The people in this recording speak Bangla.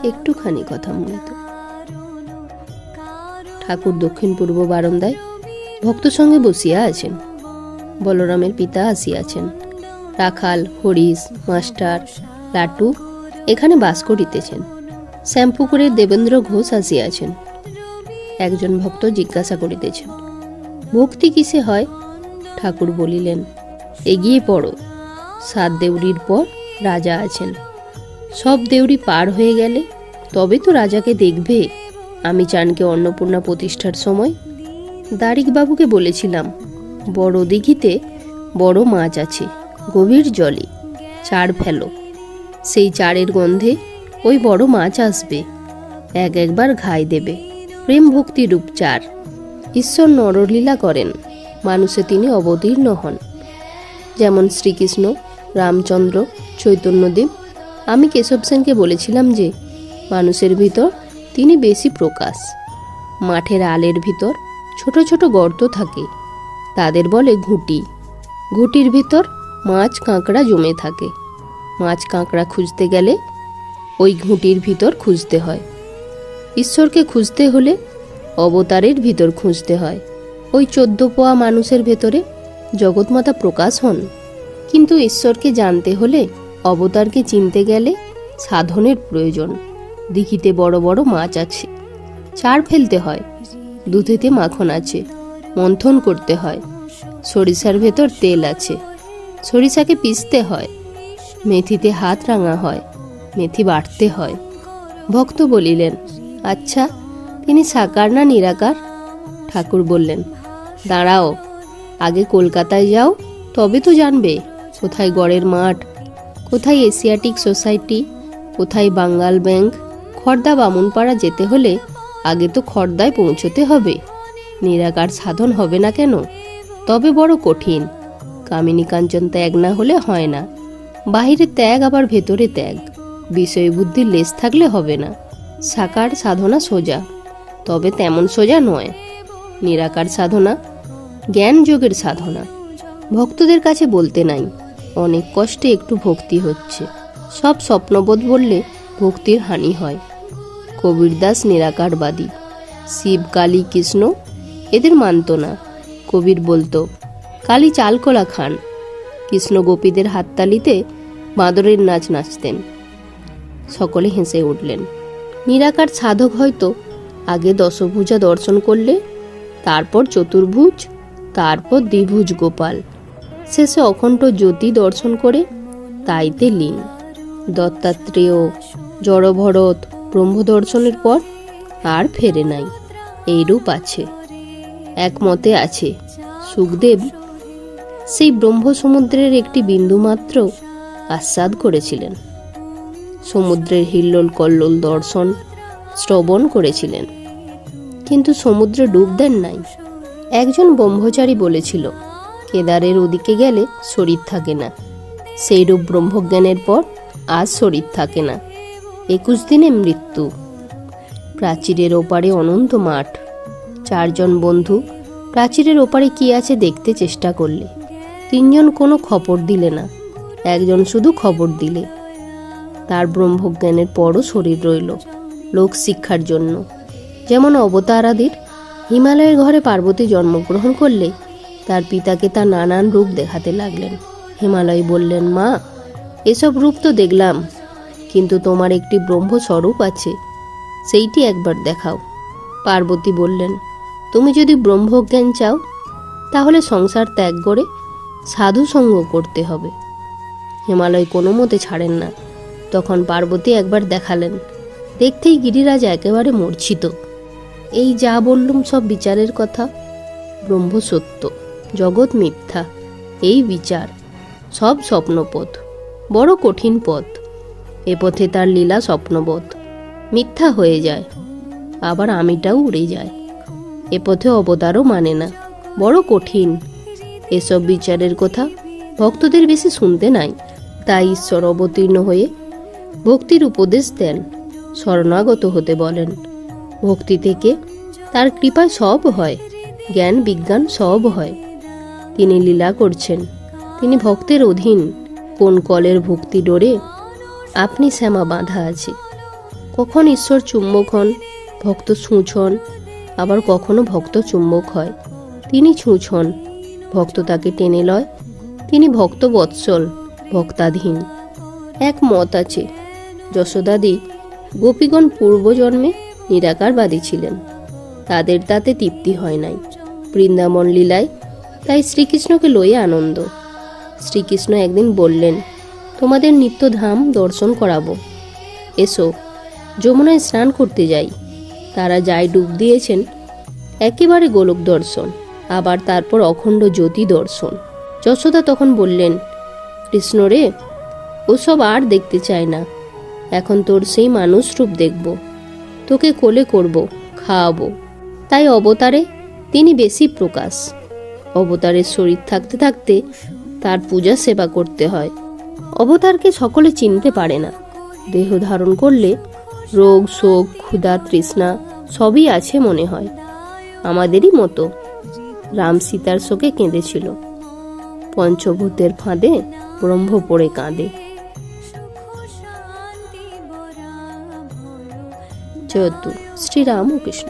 একটুখানি কথা মনে তো। ঠাকুর দক্ষিণ পূর্ব বারান্দায় ভক্ত সঙ্গে বসিয়া আছেন। বলরামের পিতা আসিয়াছেন। রাখাল, হরিশ, মাস্টার, লাটু এখানে বাস করিতেছেন। শ্যামপুকুরের দেবেন্দ্র ঘোষ আসিয়াছেন। একজন ভক্ত জিজ্ঞাসা করিতেছেন, ভক্তি কিসে হয়? ঠাকুর বলিলেন, এগিয়ে পড়ো, 7 দেউড়ির পর রাজা আছেন। সব দেউড়ি পার হয়ে গেলে তবে তো রাজাকে দেখবে। আমি চানকে অন্নপূর্ণা প্রতিষ্ঠার সময় দারিকবাবুকে বলেছিলাম, বড় দিঘিতে বড় মাছ আছে, গভীর জলে, চার ফেলো। সেই চারের গন্ধে ওই বড় মাছ আসবে, একবার ঘাই দেবে। প্রেম ভক্তি রূপ চার। ঈশ্বর নরলীলা করেন, মানুষে তিনি অবতীর্ণ হন। যেমন শ্রীকৃষ্ণ, রামচন্দ্র, চৈতন্যদেব। আমি কেশব সেনকে বলেছিলাম যে মানুষের ভিতর তিনি বেশি প্রকাশ। মাঠের আলের ভিতর ছোট ছোট গর্ত থাকে, তাদের বলে ঘুঁটি। ঘুঁটির ভিতর মাছ কাঁকড়া জমে থাকে। মাছ কাঁকড়া খুঁজতে গেলে ওই ঘুঁটির ভিতর খুঁজতে হয়। ঈশ্বরকে খুঁজতে হলে অবতারের ভিতর খুঁজতে হয়। ওই 14 পোয়া মানুষের ভেতরে জগৎমাতা প্রকাশ হন। কিন্তু ঈশ্বরকে জানতে হলে, অবতারকে চিনতে গেলে সাধনের প্রয়োজন। দিঘিতে বড় বড় মাছ আছে, চার ফেলতে হয়। দুধেতে মাখন আছে, মন্থন করতে হয়। সরিষার ভেতর তেল আছে, সরিষাকে পিষতে হয়। মেথিতে হাত রাঙা হয়, মেথি বাটতে হয়। ভক্ত বলিলেন, আচ্ছা, তিনি সাকার না নিরাকার? ঠাকুর বললেন, দাঁড়াও, আগে কলকাতায় যাও, তবে তো জানবে কোথায় গড়ের মাঠ, কোথায় এশিয়াটিক সোসাইটি, কোথায় বাঙ্গাল ব্যাংক। খর্দা বামুনপাড়া যেতে হলে আগে তো খর্দায় পৌঁছতে হবে। নিরাকার সাধন হবে না কেন? তবে বড় কঠিন। কামিনী কাঞ্চন ত্যাগ না হলে হয় না। বাহিরে ত্যাগ আবার ভেতরে ত্যাগ। বিষয় বুদ্ধির লেশ থাকলে হবে না। সাকার সাধনা সোজা, তবে তেমন সোজা নয়। নিরাকার সাধনা জ্ঞান যোগের সাধনা। ভক্তদের কাছে বলতে নাই, অনেক কষ্টে একটু ভক্তি হচ্ছে। সব স্বপ্নবোধ বললে ভক্তির হানি হয়। কবীরদাস নিরাকারবাদী। শিব, কালী, কৃষ্ণ এদের মানত না। কবির বলতো, কালী চালকলা খান। কৃষ্ণ গোপীদের হাততালিতে বাঁদরের নাচ নাচতেন। সকলে হেসে উঠলেন। নিরাকার সাধক হয়তো আগে দশভুজা দর্শন করলে, তারপর চতুর্ভুজ, তারপর দ্বিভুজ গোপাল, শেষে অখণ্ড জ্যোতি দর্শন করে তাইতে লীন। দত্তাত্রেয়, জড়ভরত ব্রহ্ম দর্শনের পর আর ফেরে নাই। এইরূপ আছে। একমতে আছে সুখদেব সেই ব্রহ্ম সমুদ্রের একটি বিন্দু মাত্র আস্বাদ করেছিলেন। সমুদ্রের হিল্লোল কল্লোল দর্শন শ্রবণ করেছিলেন, কিন্তু সমুদ্রে ডুব দেন নাই। একজন ব্রহ্মচারী বলেছিল, কেদারের ওদিকে গেলে শরীর থাকে না। সেইরূপ ব্রহ্মজ্ঞানের পর আজ শরীর থাকে না। 21 দিনে মৃত্যু। প্রাচীরের ওপারে অনন্ত মাঠ। 4 জন বন্ধু প্রাচীরের ওপারে কি আছে দেখতে চেষ্টা করলে। 3 জন কোনো খবর দিলে না, একজন শুধু খবর দিলে। তার ব্রহ্মজ্ঞানের পরও শরীর রইল লোক শিক্ষার জন্য। যেমন অবতারাদির হিমালয়ের ঘরে পার্বতী জন্মগ্রহণ করলে তার পিতাকে তা নানান রূপ দেখাতে লাগলেন। হিমালয় বললেন, মা, এসব রূপ তো দেখলাম, কিন্তু তোমার একটি ব্রহ্মস্বরূপ আছে, সেইটি একবার দেখাও। পার্বতী বললেন, তুমি যদি ব্রহ্মজ্ঞান চাও তাহলে সংসার ত্যাগ করে সাধু সঙ্গ করতে হবে। হিমালয় কোনো মতে ছাড়েন না। তখন পার্বতী একবার দেখালেন। দেখতেই গিরিরাজ একেবারে মূর্ছিত। এই যা বললুম সব বিচারের কথা। ব্রহ্ম সত্য, জগৎ মিথ্যা, এই বিচার। সব স্বপ্নপথ, বড় কঠিন পথ। এ পথে তার লীলা স্বপ্নবোধ, মিথ্যা হয়ে যায়, আবার আমিটাও উড়ে যায়। এ পথে অবতারও মানে না, বড় কঠিন। এসব বিচারের কথা ভক্তদের বেশি শুনতে নাই। তাই ঈশ্বর অবতীর্ণ হয়ে ভক্তির উপদেশ দেন, শরণাগত হতে বলেন। ভক্তি থেকে তার কৃপায় সব হয়, জ্ঞান বিজ্ঞান সব হয়। তিনি লীলা করছেন, তিনি ভক্তের অধীন। কোন কলের ভক্তি ডোরে আপনি শ্যামা বাঁধা আছে। কখন ঈশ্বর চুম্বক হন, ভক্ত ছুঁচ হন, আবার কখনো ভক্ত চুম্বক হয়, তিনি ছুঁচ হন, ভক্ত তাকে টেনে লয়, তিনি ভক্ত বৎসল, ভক্তাধীন। এক মত আছে, যশোদাদি গোপীগণ পূর্বজন্মে নিরাকারবাদী ছিলেন, তাদের তাতে তৃপ্তি হয় নাই। বৃন্দাবন লীলায় তাই শ্রীকৃষ্ণকে লইয়া আনন্দ। শ্রীকৃষ্ণ একদিন বললেন, তোমাদের নিত্যধাম দর্শন করাবো, এসো যমুনায় স্নান করতে যাই। তারা যাই ডুব দিয়েছেন, একেবারে গোলক দর্শন, আবার তারপর অখণ্ড জ্যোতি দর্শন। যশোদা তখন বললেন, কৃষ্ণ রে, ওসব আর দেখতে চাই না, এখন তোর সেই মানুষ রূপ দেখব, তোকে কোলে করব, খাওয়াবো। তাই অবতারে তিনি বেশি প্রকাশ। অবতারের শরীর থাকতে থাকতে তার পূজা সেবা করতে হয়। অবতারকে সকলে চিনতে পারে না। দেহ ধারণ করলে রোগ শোক ক্ষুধা তৃষ্ণা সবই আছে মনে হয়। আমাদেরই মতো রাম সীতার শোকে কেঁদেছিল, পঞ্চভূতের ফাঁদে ব্রহ্ম পড়ে কাঁদে। জয়তু শ্রীরাম ও কৃষ্ণ।